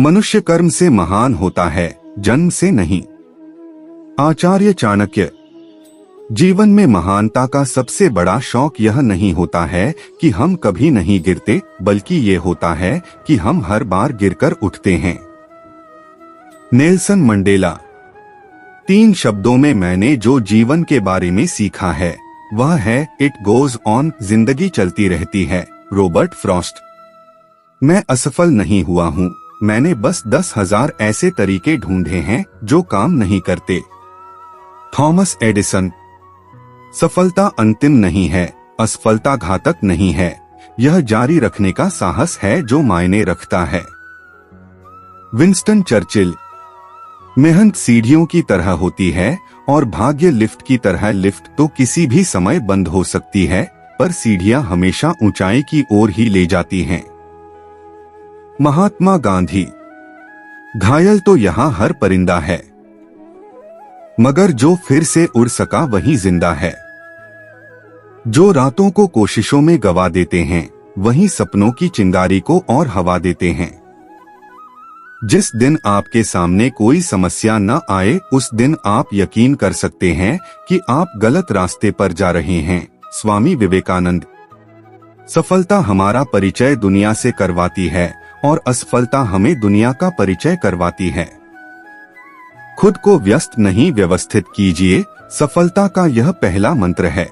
मनुष्य कर्म से महान होता है, जन्म से नहीं। आचार्य चाणक्य। जीवन में महानता का सबसे बड़ा शौक यह नहीं होता है कि हम कभी नहीं गिरते, बल्कि ये होता है कि हम हर बार गिरकर उठते हैं। Nelson Mandela. 3 शब्दों में मैंने जो जीवन के बारे में सीखा है वह है इट गोज ऑन, जिंदगी चलती रहती है, रॉबर्ट फ्रॉस्ट। मैं असफल नहीं हुआ हूँ, मैंने बस 10,000 ऐसे तरीके ढूंढे हैं जो काम नहीं करते। Thomas Edison. सफलता अंतिम नहीं है, असफलता घातक नहीं है, यह जारी रखने का साहस है जो मायने रखता है। Winston Churchill. मेहनत सीढ़ियों की तरह होती है और भाग्य लिफ्ट की तरह। लिफ्ट तो किसी भी समय बंद हो सकती है, पर सीढ़ियां हमेशा ऊंचाई की ओर ही ले जाती हैं। महात्मा गांधी। घायल तो यहाँ हर परिंदा है, मगर जो फिर से उड़ सका वही जिंदा है। जो रातों को कोशिशों में गवा देते हैं, वही सपनों की चिंगारी को और हवा देते हैं। जिस दिन आपके सामने कोई समस्या न आए, उस दिन आप यकीन कर सकते हैं कि आप गलत रास्ते पर जा रहे हैं। स्वामी विवेकानंद। सफलता हमारा परिचय दुनिया से करवाती है और असफलता हमें दुनिया का परिचय करवाती है। खुद को व्यस्त नहीं, व्यवस्थित कीजिए, सफलता का यह पहला मंत्र है।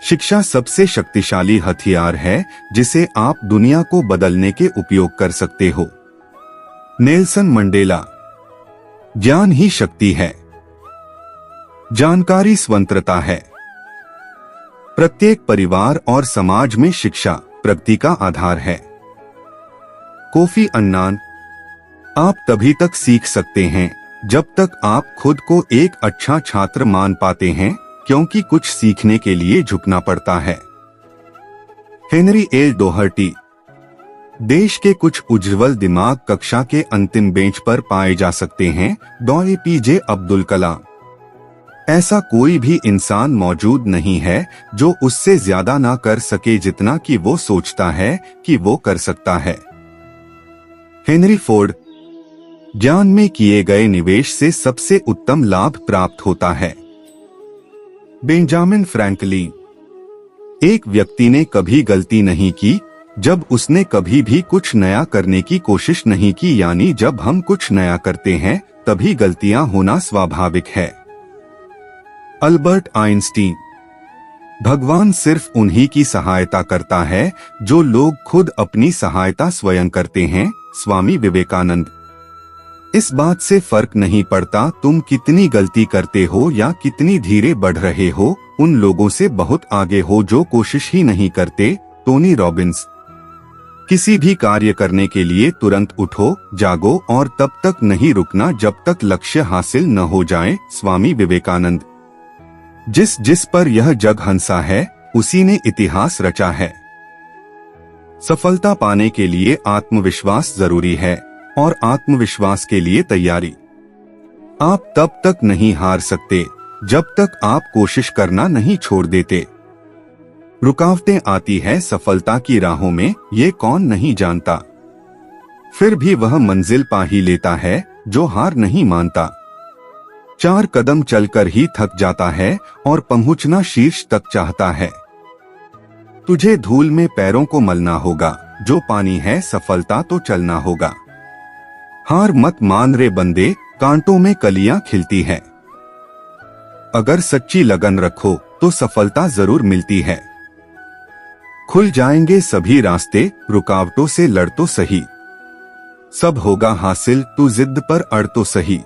शिक्षा सबसे शक्तिशाली हथियार है जिसे आप दुनिया को बदलने के उपयोग कर सकते हो। Nelson Mandela. ज्ञान ही शक्ति है, जानकारी स्वतंत्रता है। प्रत्येक परिवार और समाज में शिक्षा प्रगति का आधार है। Kofi Annan. आप तभी तक सीख सकते हैं जब तक आप खुद को एक अच्छा छात्र मान पाते हैं, क्योंकि कुछ सीखने के लिए झुकना पड़ता है। Henry L Doherty. देश के कुछ उज्ज्वल दिमाग कक्षा के अंतिम बेंच पर पाए जा सकते हैं। डॉ. APJ अब्दुल कलाम। ऐसा कोई भी इंसान मौजूद नहीं है जो उससे ज्यादा ना कर सके जितना कि वो सोचता है कि वो कर सकता है। Henry Ford. ज्ञान में किए गए निवेश से सबसे उत्तम लाभ प्राप्त होता है। Benjamin Franklin. एक व्यक्ति ने कभी गलती नहीं की जब उसने कभी भी कुछ नया करने की कोशिश नहीं की, यानी जब हम कुछ नया करते हैं तभी गलतियां होना स्वाभाविक है। Albert Einstein. भगवान सिर्फ उन्हीं की सहायता करता है जो लोग खुद अपनी सहायता स्वयं करते हैं। स्वामी विवेकानंद। इस बात से फर्क नहीं पड़ता तुम कितनी गलती करते हो या कितनी धीरे बढ़ रहे हो, उन लोगों से बहुत आगे हो जो कोशिश ही नहीं करते। Tony Robbins. किसी भी कार्य करने के लिए तुरंत उठो, जागो और तब तक नहीं रुकना जब तक लक्ष्य हासिल न हो जाए। स्वामी विवेकानंद। जिस पर यह जग हंसा है उसी ने इतिहास रचा है। सफलता पाने के लिए आत्मविश्वास जरूरी है और आत्मविश्वास के लिए तैयारी। आप तब तक नहीं हार सकते जब तक आप कोशिश करना नहीं छोड़ देते। रुकावटें आती है सफलता की राहों में, ये कौन नहीं जानता। फिर भी वह मंजिल पा ही लेता है जो हार नहीं मानता। 4 कदम चलकर ही थक जाता है और पहुंचना शीर्ष तक चाहता है। तुझे धूल में पैरों को मलना होगा, जो पानी है सफलता तो चलना होगा। हार मत मान रे बंदे, कांटों में कलियां खिलती है। अगर सच्ची लगन रखो तो सफलता जरूर मिलती है। खुल जाएंगे सभी रास्ते, रुकावटों से लड़ तो सही। सब होगा हासिल, तू जिद पर अड़ तो सही।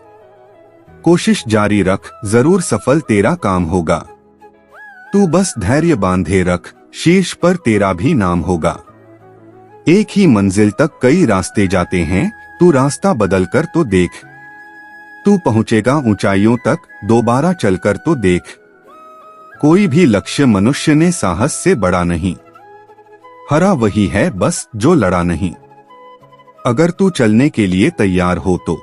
कोशिश जारी रख, जरूर सफल तेरा काम होगा। तू बस धैर्य बांधे रख, शीर्ष पर तेरा भी नाम होगा। एक ही मंजिल तक कई रास्ते जाते हैं, तू रास्ता बदल कर तो देख। तू पहुंचेगा ऊंचाइयों तक, दोबारा चलकर तो देख। कोई भी लक्ष्य मनुष्य ने साहस से बड़ा नहीं, हरा वही है बस जो लड़ा नहीं। अगर तू चलने के लिए तैयार हो तो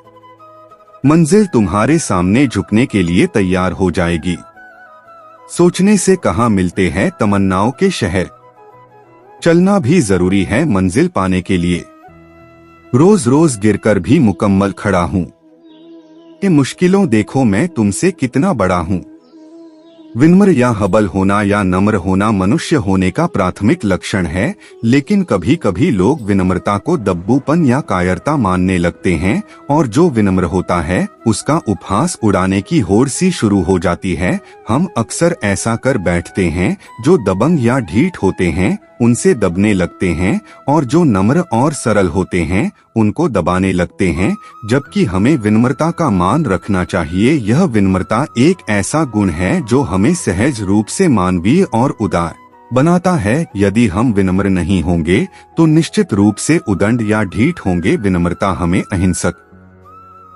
मंजिल तुम्हारे सामने झुकने के लिए तैयार हो जाएगी। सोचने से कहाँ मिलते हैं तमन्नाओं के शहर, चलना भी जरूरी है मंजिल पाने के लिए। रोज रोज गिरकर भी मुकम्मल खड़ा हूँ। ये मुश्किलों देखो मैं तुमसे कितना बड़ा हूँ। विनम्र या हबल होना या नम्र होना मनुष्य होने का प्राथमिक लक्षण है, लेकिन कभी कभी लोग विनम्रता को दब्बूपन या कायरता मानने लगते हैं और जो विनम्र होता है उसका उपहास उड़ाने की होड़ सी शुरू हो जाती है। हम अक्सर ऐसा कर बैठते हैं, जो दबंग या ढीठ होते हैं उनसे दबने लगते हैं और जो नम्र और सरल होते हैं उनको दबाने लगते हैं, जबकि हमें विनम्रता का मान रखना चाहिए। यह विनम्रता एक ऐसा गुण है जो हमें सहज रूप से मानवीय और उदार बनाता है। यदि हम विनम्र नहीं होंगे तो निश्चित रूप से उदंड या ढीठ होंगे। विनम्रता हमें अहिंसक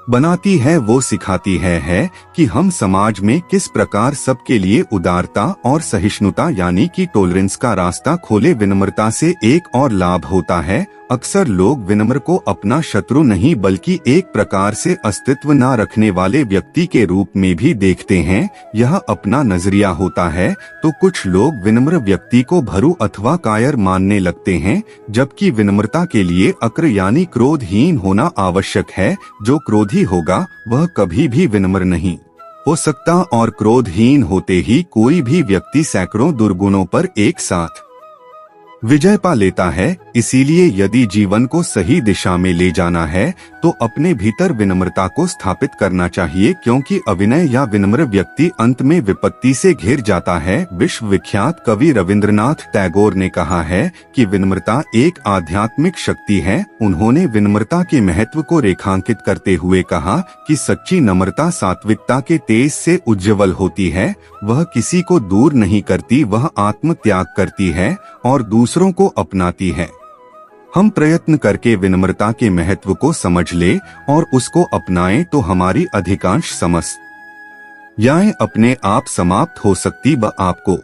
बनाती है, वो सिखाती है कि हम समाज में किस प्रकार सबके लिए उदारता और सहिष्णुता यानी कि टॉलरेंस का रास्ता खोले। विनम्रता से एक और लाभ होता है, अक्सर लोग विनम्र को अपना शत्रु नहीं बल्कि एक प्रकार से अस्तित्व न रखने वाले व्यक्ति के रूप में भी देखते हैं। यह अपना नजरिया होता है। तो कुछ लोग विनम्र व्यक्ति को भरू अथवा कायर मानने लगते हैं, जबकि विनम्रता के लिए अक्र यानी क्रोधहीन होना आवश्यक है। जो क्रोधी होगा वह कभी भी विनम्र नहीं हो सकता और क्रोधहीन होते ही कोई भी व्यक्ति सैकड़ों दुर्गुणों पर एक साथ विजय पा लेता है। इसीलिए यदि जीवन को सही दिशा में ले जाना है तो अपने भीतर विनम्रता को स्थापित करना चाहिए, क्योंकि अविनय या विनम्र व्यक्ति अंत में विपत्ति से घिर जाता है। विश्व विख्यात कवि रविंद्रनाथ टैगोर ने कहा है कि विनम्रता एक आध्यात्मिक शक्ति है। उन्होंने विनम्रता के महत्व को रेखांकित करते हुए कहा कि सच्ची नम्रता सात्विकता के तेज से उज्ज्वल होती है। वह किसी को दूर नहीं करती, वह आत्म त्याग करती है और दूसरों को अपनाती है। हम प्रयत्न करके विनम्रता के महत्व को समझ ले और उसको अपनाएं तो हमारी अधिकांश समस्याएं अपने आप समाप्त हो सकती। आपको